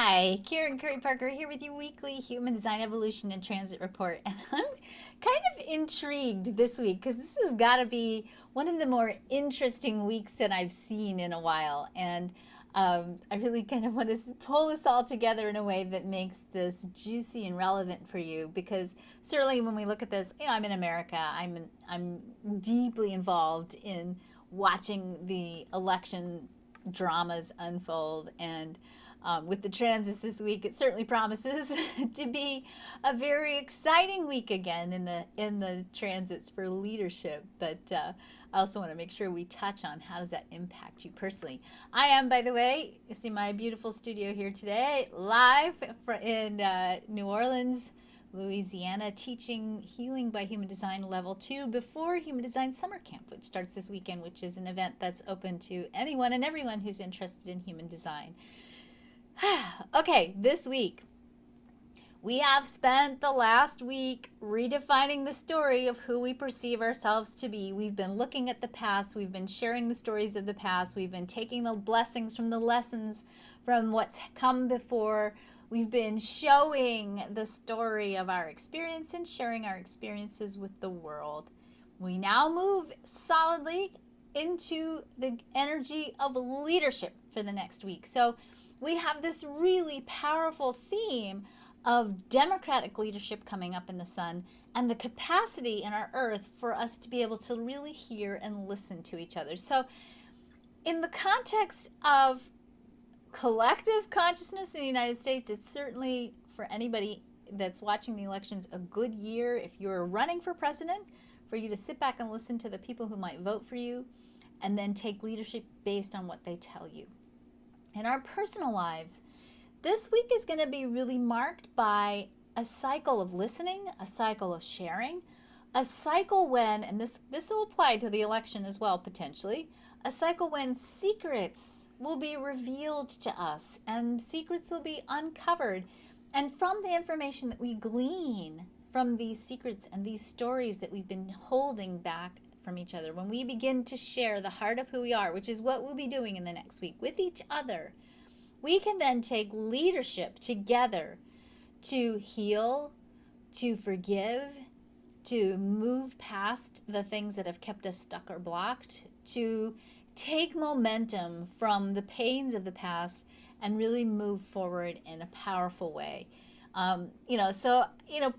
Hi, Karen Curry Parker here with your weekly Human Design Evolution and Transit Report. And I'm kind of intrigued this week because this has got to be one of the more interesting weeks that I've seen in a while. And I really kind of want to pull this all together in a way that makes this juicy and relevant for you because certainly when we look at this, I'm in America, I'm deeply involved in watching the election dramas unfold and with the transits this week, it certainly promises to be a very exciting week again in the transits for leadership. But I also want to make sure we touch on how does that impact you personally. I am, by the way, you see my beautiful studio here today, live in New Orleans, Louisiana, teaching Healing by Human Design Level 2 before Human Design Summer Camp, which starts this weekend, which is an event that's open to anyone and everyone who's interested in human design. Okay, this week we have spent the last week redefining the story of who we perceive ourselves to be. We've been looking at the past, we've been sharing the stories of the past, we've been taking the blessings from the lessons from what's come before. We've been showing the story of our experience and sharing our experiences with the world. We now move solidly into the energy of leadership for the next week. So we have this really powerful theme of democratic leadership coming up in the sun and the capacity in our earth for us to be able to really hear and listen to each other. So in the context of collective consciousness in the United States, it's certainly for anybody that's watching the elections a good year if you're running for president for you to sit back and listen to the people who might vote for you and then take leadership based on what they tell you. In our personal lives, this week is going to be really marked by a cycle of listening, a cycle of sharing, a cycle when, and this will apply to the election as well potentially, a cycle when secrets will be revealed to us and secrets will be uncovered. And from the information that we glean from these secrets and these stories that we've been holding back from each other, when we begin to share the heart of who we are, which is what we'll be doing in the next week with each other, we can then take leadership together to heal, to forgive, to move past the things that have kept us stuck or blocked, to take momentum from the pains of the past and really move forward in a powerful way.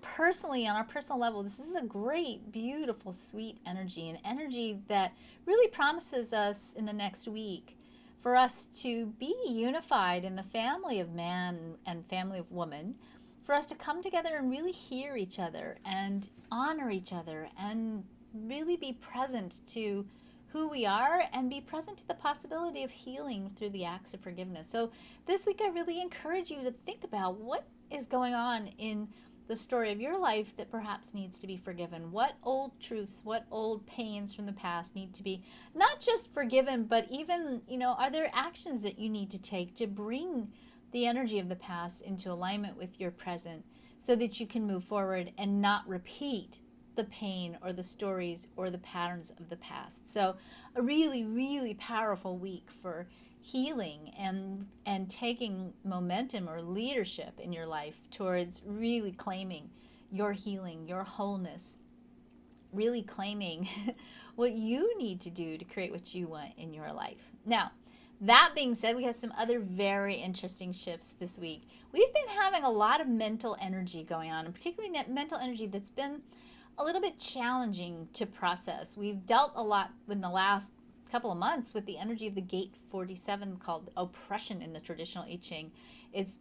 Personally, on our personal level, this is a great, beautiful, sweet energy, an energy that really promises us in the next week for us to be unified in the family of man and family of woman, for us to come together and really hear each other and honor each other and really be present to who we are and be present to the possibility of healing through the acts of forgiveness. So this week I really encourage you to think about what is going on in the story of your life that perhaps needs to be forgiven. What old truths, what old pains from the past need to be not just forgiven, but even, are there actions that you need to take to bring the energy of the past into alignment with your present so that you can move forward and not repeat the pain or the stories or the patterns of the past. So a really, really powerful week for healing and taking momentum or leadership in your life towards really claiming your healing, your wholeness, really claiming what you need to do to create what you want in your life. Now, that being said, we have some other very interesting shifts this week. We've been having a lot of mental energy going on, and particularly mental energy that's been a little bit challenging to process. We've dealt a lot in the last couple of months with the energy of the gate 47 called oppression in the traditional I Ching. It's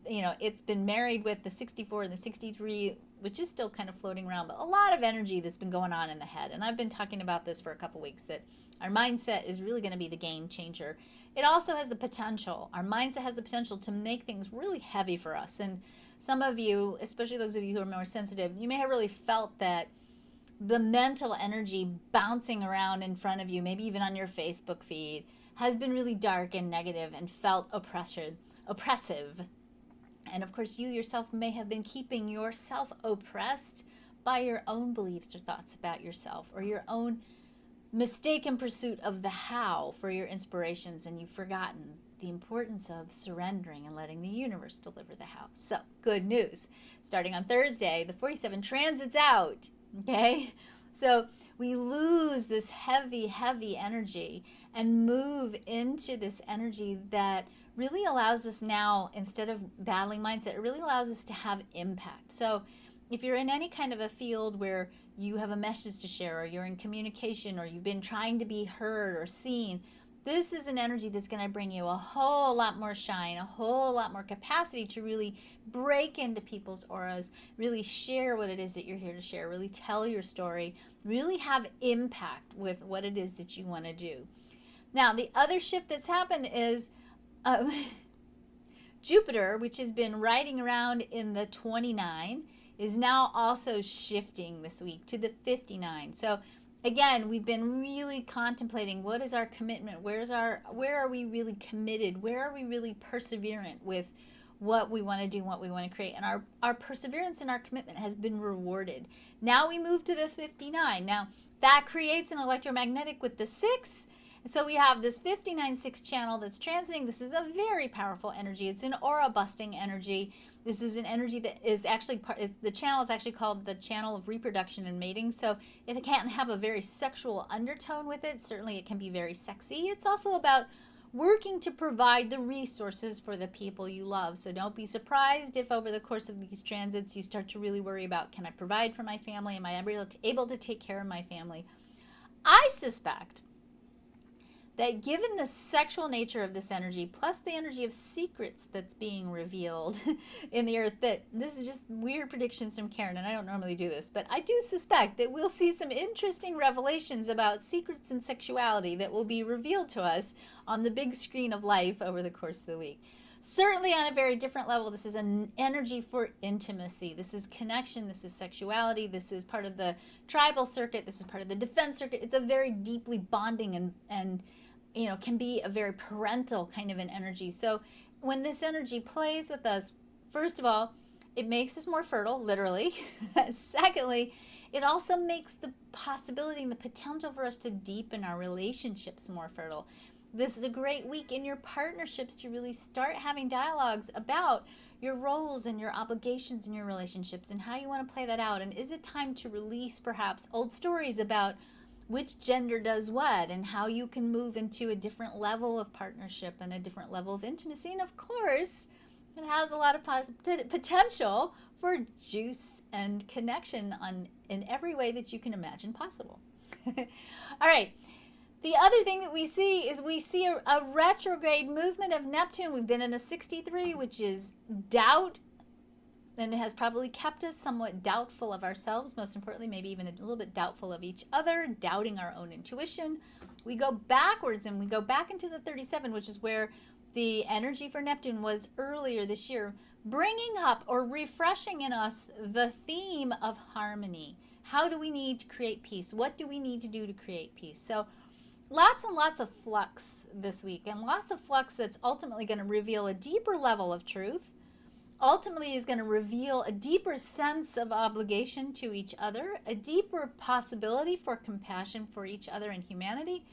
been married with the 64 and the 63, which is still kind of floating around, but a lot of energy that's been going on in the head. And I've been talking about this for a couple weeks, that our mindset is really going to be the game changer. It also has the potential, our mindset has the potential to make things really heavy for us. And some of you, especially those of you who are more sensitive, you may have really felt that the mental energy bouncing around in front of you, maybe even on your Facebook feed, has been really dark and negative and felt oppressive. And of course, you yourself may have been keeping yourself oppressed by your own beliefs or thoughts about yourself, or your own mistaken pursuit of the how for your inspirations, and you've forgotten the importance of surrendering and letting the universe deliver the house. So, good news. Starting on Thursday, the 47 transits out, okay? So, we lose this heavy, heavy energy and move into this energy that really allows us now, instead of battling mindset, it really allows us to have impact. So, if you're in any kind of a field where you have a message to share, or you're in communication, or you've been trying to be heard or seen, this is an energy that's going to bring you a whole lot more shine, a whole lot more capacity to really break into people's auras, really share what it is that you're here to share, really tell your story, really have impact with what it is that you want to do. Now, the other shift that's happened is Jupiter, which has been riding around in the 29, is now also shifting this week to the 59. So again, we've been really contemplating what is our commitment, where are we really committed, where are we really perseverant with what we want to do, what we want to create, and our perseverance and our commitment has been rewarded. Now we move to the 59. Now that creates an electromagnetic with the 6. So we have this 59-6 channel that's transiting. This is a very powerful energy. It's an aura busting energy. This is an energy that is actually the channel is actually called the channel of reproduction and mating. So it can have a very sexual undertone with it. Certainly it can be very sexy. It's also about working to provide the resources for the people you love. So don't be surprised if over the course of these transits you start to really worry about, can I provide for my family? Am I able to take care of my family? I suspect that given the sexual nature of this energy, plus the energy of secrets that's being revealed in the earth, that this is just weird predictions from Karen, and I don't normally do this, but I do suspect that we'll see some interesting revelations about secrets and sexuality that will be revealed to us on the big screen of life over the course of the week. Certainly on a very different level, this is an energy for intimacy. This is connection. This is sexuality. This is part of the tribal circuit. This is part of the defense circuit. It's a very deeply bonding and can be a very parental kind of an energy. So when this energy plays with us, first of all, it makes us more fertile, literally. Secondly, it also makes the possibility and the potential for us to deepen our relationships more fertile. This is a great week in your partnerships to really start having dialogues about your roles and your obligations in your relationships and how you want to play that out. And is it time to release perhaps old stories about which gender does what and how you can move into a different level of partnership and a different level of intimacy? And of course, it has a lot of potential for juice and connection in every way that you can imagine possible. All right. The other thing that we see is a retrograde movement of Neptune. We've been in the 63, which is doubt, and it has probably kept us somewhat doubtful of ourselves, most importantly, maybe even a little bit doubtful of each other, doubting our own intuition. We go backwards and we go back into the 37, which is where the energy for Neptune was earlier this year, bringing up or refreshing in us the theme of harmony. How do we need to create peace? What do we need to do to create peace? So lots and lots of flux this week, and lots of flux that's ultimately going to reveal a deeper level of truth, ultimately is going to reveal a deeper sense of obligation to each other, a deeper possibility for compassion for each other and humanity,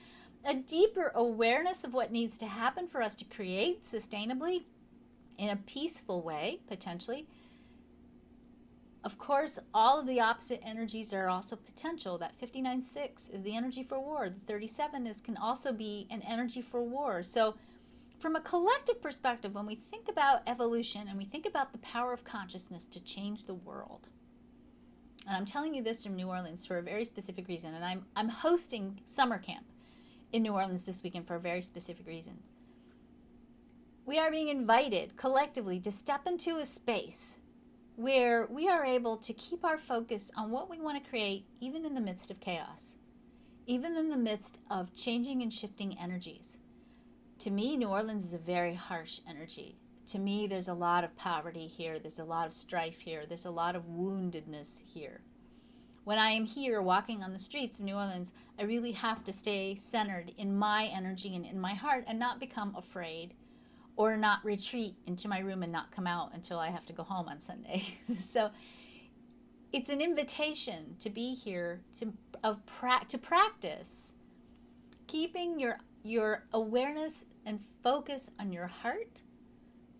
a deeper awareness of what needs to happen for us to create sustainably in a peaceful way, potentially. Of course, all of the opposite energies are also potential. That 59-6 is the energy for war. The 37 can also be an energy for war. So from a collective perspective, when we think about evolution and we think about the power of consciousness to change the world, and I'm telling you this from New Orleans for a very specific reason, and I'm hosting summer camp in New Orleans this weekend for a very specific reason. We are being invited collectively to step into a space where we are able to keep our focus on what we want to create, even in the midst of chaos, even in the midst of changing and shifting energies. To me, New Orleans is a very harsh energy. To me, there's a lot of poverty here. There's a lot of strife here. There's a lot of woundedness here. When I am here walking on the streets of New Orleans, I really have to stay centered in my energy and in my heart and not become afraid or not retreat into my room and not come out until I have to go home on Sunday. So it's an invitation to be here, to practice keeping your your awareness and focus on your heart,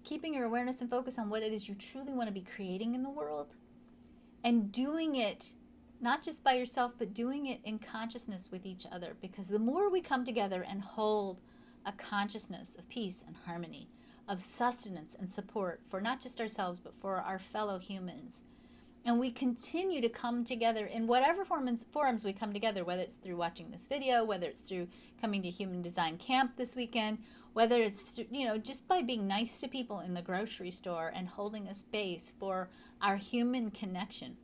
keeping your awareness and focus on what it is you truly want to be creating in the world, and doing it not just by yourself, but doing it in consciousness with each other. Because the more we come together and hold a consciousness of peace and harmony, of sustenance and support for not just ourselves, but for our fellow humans, and we continue to come together in whatever forums we come together, whether it's through watching this video, whether it's through coming to Human Design Camp this weekend, whether it's through, just by being nice to people in the grocery store and holding a space for our human connection.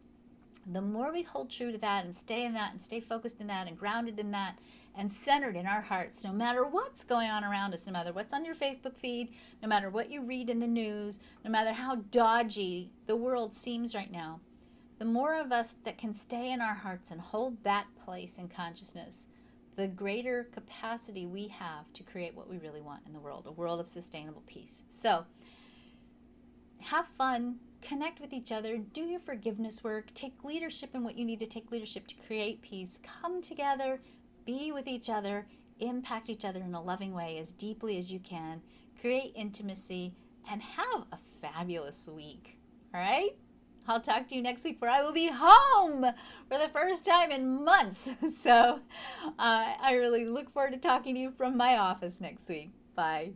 The more we hold true to that and stay in that and stay focused in that and grounded in that and centered in our hearts, no matter what's going on around us, no matter what's on your Facebook feed, no matter what you read in the news, no matter how dodgy the world seems right now, the more of us that can stay in our hearts and hold that place in consciousness, the greater capacity we have to create what we really want in the world, a world of sustainable peace. So have fun, connect with each other, do your forgiveness work, take leadership in what you need to take leadership to create peace, come together, be with each other, impact each other in a loving way as deeply as you can, create intimacy, and have a fabulous week. All right? I'll talk to you next week, where I will be home for the first time in months. So I really look forward to talking to you from my office next week. Bye.